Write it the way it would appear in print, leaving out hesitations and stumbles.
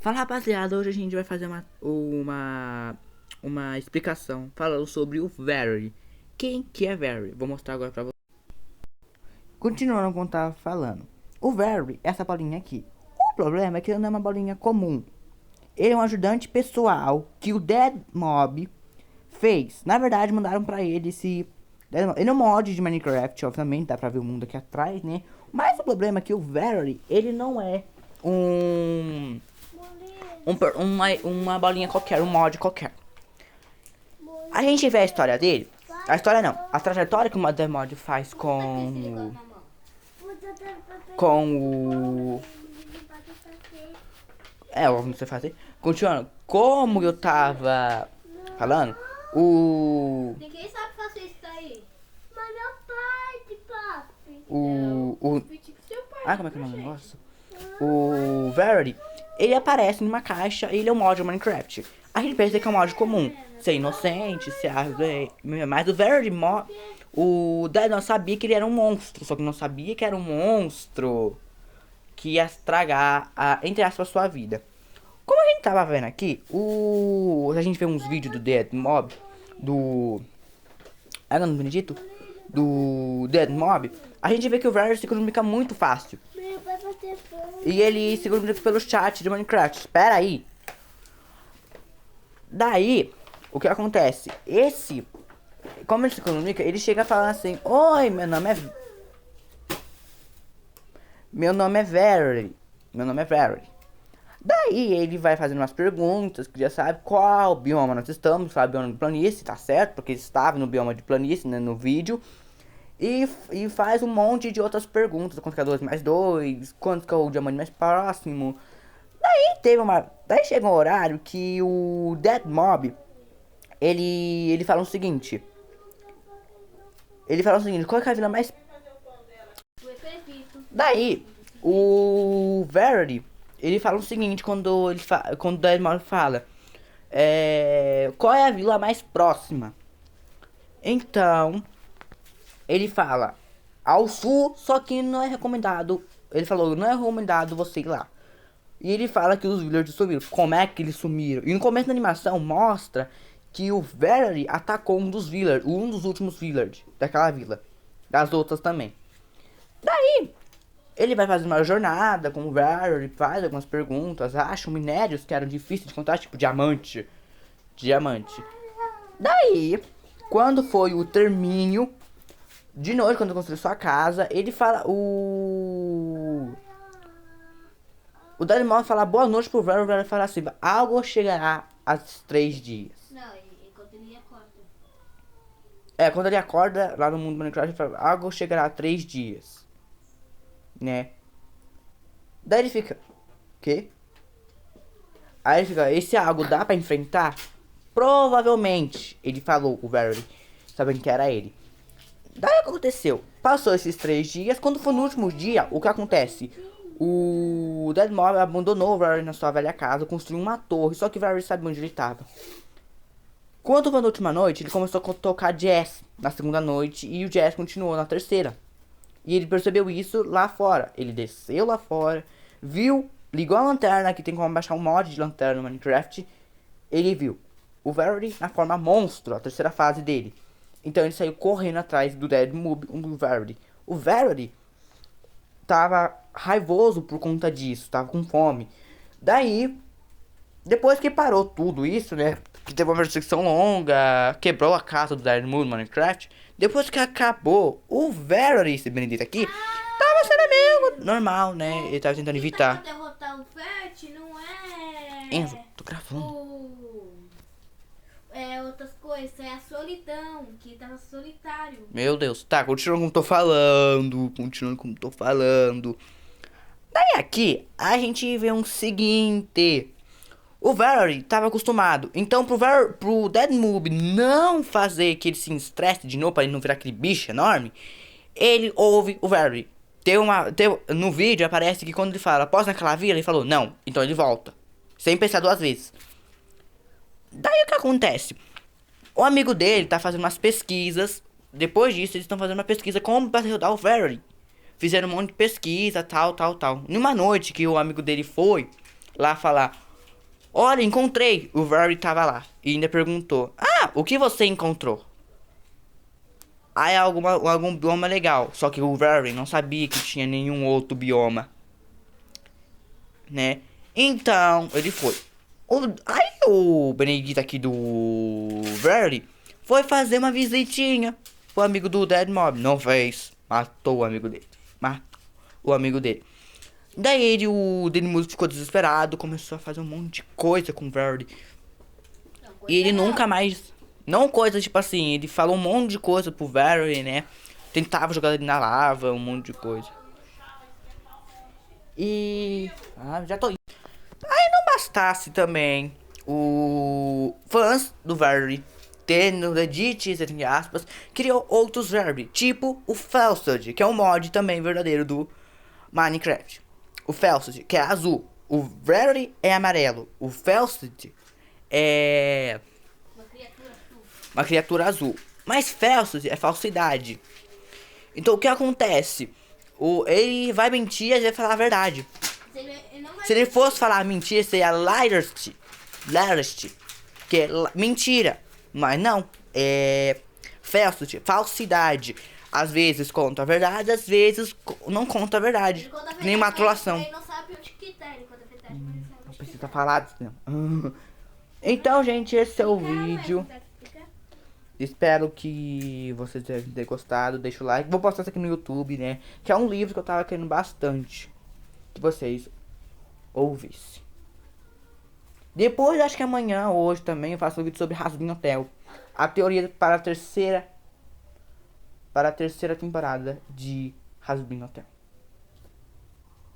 Fala, rapaziada, hoje a gente vai fazer uma explicação falando sobre o Very. Quem que é Very? Vou mostrar agora pra vocês. Continuando como tava falando. O Very é essa bolinha aqui. O problema é que ele não é uma bolinha comum. Ele é um ajudante pessoal que o Dead Mob fez. Na verdade, mandaram pra ele esse... Ele é um mod de Minecraft, obviamente, dá pra ver o mundo aqui atrás, né? Mas o problema é que o Very, ele não é uma bolinha qualquer, um mod qualquer. A gente vê a história dele. A história não, a trajetória que o Dead Mod faz com o... vamos fazer. Continuando, como eu tava falando, Ninguém sabe fazer isso daí. Mas meu pai, papi. como é que é o nome do negócio? O Verity, ele aparece numa caixa e ele é um mod de Minecraft. A gente pensa que é um mod comum, ser inocente, mas o Verity, o Dead não sabia que ele era um monstro, só que não sabia que era um monstro que ia estragar, entre aspas, a sua vida. Como a gente tava vendo aqui, a gente vê uns vídeos do Dead Mob, do Dead Mob, a gente vê que o Verity se comunica muito fácil. E ele se comunica pelo chat de Minecraft. Espera aí. Daí, o que acontece? Como ele se comunica, ele chega a falar assim: oi, meu nome é Very. Daí ele vai fazendo umas perguntas, que já sabe qual bioma nós estamos, sabe, bioma de planície, tá certo? Porque ele estava no bioma de planície, né, no vídeo. E faz um monte de outras perguntas, quanto que é 2 mais 2, quanto que é o diamante mais próximo. Daí chega um horário que o Dead Mob, ele fala o seguinte. Qual que é a vila mais... Daí, o Verity, ele fala o seguinte quando o Dead Mob fala. Qual é a vila mais próxima? Então... ele fala ao sul, só que não é recomendado. Ele falou, não é recomendado você ir lá. E ele fala que os villagers sumiram. Como é que eles sumiram? E no começo da animação mostra que o Very atacou um dos villagers, um dos últimos villagers daquela vila. Das outras também. Daí, ele vai fazer uma jornada com o Very, faz algumas perguntas, acha minérios que eram difíceis de encontrar, tipo diamante. Daí, quando foi o termínio, de noite, quando construiu sua casa, ele fala... O Dead Mob fala boa noite pro Very, o Very fala assim: algo chegará às 3 dias. Não, enquanto ele acorda. Quando ele acorda lá no mundo do Minecraft, ele fala: algo chegará a 3 dias. Né? Daí ele fica... quê? Aí ele fica: esse algo dá pra enfrentar? Provavelmente, ele falou, o Very, sabendo que era ele. Daí aconteceu, passou esses 3 dias, quando foi no último dia, o que acontece? O Dead Mob abandonou o Very na sua velha casa, construiu uma torre, só que o Very sabia onde ele estava. Quando foi na última noite, ele começou a tocar jazz na segunda noite e o jazz continuou na terceira. E ele percebeu isso lá fora, ele desceu lá fora, viu, ligou a lanterna, que tem como baixar um mod de lanterna no Minecraft, ele viu o Very na forma monstro, a terceira fase dele. Então ele saiu correndo atrás do Dead Mob, do Verity. O Verity tava raivoso por conta disso, tava com fome. Daí, depois que parou tudo isso, né? Que teve uma perseguição longa, quebrou a casa do Dead Mob no Minecraft. Depois que acabou, o Verity, esse Benedito aqui, tava sendo amigo normal, né? Ele tava tentando evitar. Pra derrotar o Fert não é... Enzo, tô gravando. Outras coisas, é a solidão, que tava solitário. Meu Deus, tá, continuando como tô falando. Daí aqui, a gente vê um seguinte. O Very tava acostumado. Então pro Dead Mob não fazer que ele se estresse de novo, pra ele não virar aquele bicho enorme, ele ouve o Very. No vídeo aparece que quando ele fala, posso naquela vila, ele falou, não. Então ele volta, sem pensar 2 vezes. Daí o que acontece? O amigo dele tá fazendo umas pesquisas. Depois disso, eles estão fazendo uma pesquisa como pra derrotar o Very. Fizeram um monte de pesquisa, tal. Numa noite que o amigo dele foi lá falar Olha, encontrei. O Verity tava lá. E ainda perguntou: Ah, o que você encontrou? Ah, é algum bioma legal. Só que o Verity não sabia que tinha nenhum outro bioma, né? Então, ele foi. Aí o Benedito aqui do Verity foi fazer uma visitinha. O amigo do Dead Mob não fez. Matou o amigo dele. Matou o amigo dele. Daí o Denimuso ficou desesperado. Começou a fazer um monte de coisa com o Verity. E ele nunca mais... Não coisa tipo assim, ele falou um monte de coisa pro Verity, né? Tentava jogar ele na lava, um monte de coisa. E... Ah, já tô indo. Aí não bastasse também o fãs do Verity tendo Reddit, entre aspas, criou outros Verity, tipo o Felstad, que é um mod também verdadeiro do Minecraft. O Felstad, que é azul. O Verity é amarelo. O Felstad é uma criatura azul. Mas Felstad é falsidade. Então o que acontece? Ele vai mentir e ele vai falar a verdade. Se ele fosse falar mentira, seria liarst, que é mentira. Mas não, é falsidade. Às vezes conta a verdade, às vezes não conta a verdade. Nem uma trolação. Ele não sabe onde que tá, ele conta a verdade, mas ele sabe Não onde precisa falar disso, não. Então, gente, esse é o vídeo. Espero que vocês tenham gostado. Deixa o like. Vou postar isso aqui no YouTube, né? Que é um livro que eu tava querendo bastante que vocês ouvissem. Depois, acho que amanhã, hoje também, eu faço um vídeo sobre Hazbin Hotel. A teoria para a terceira temporada de Hazbin Hotel.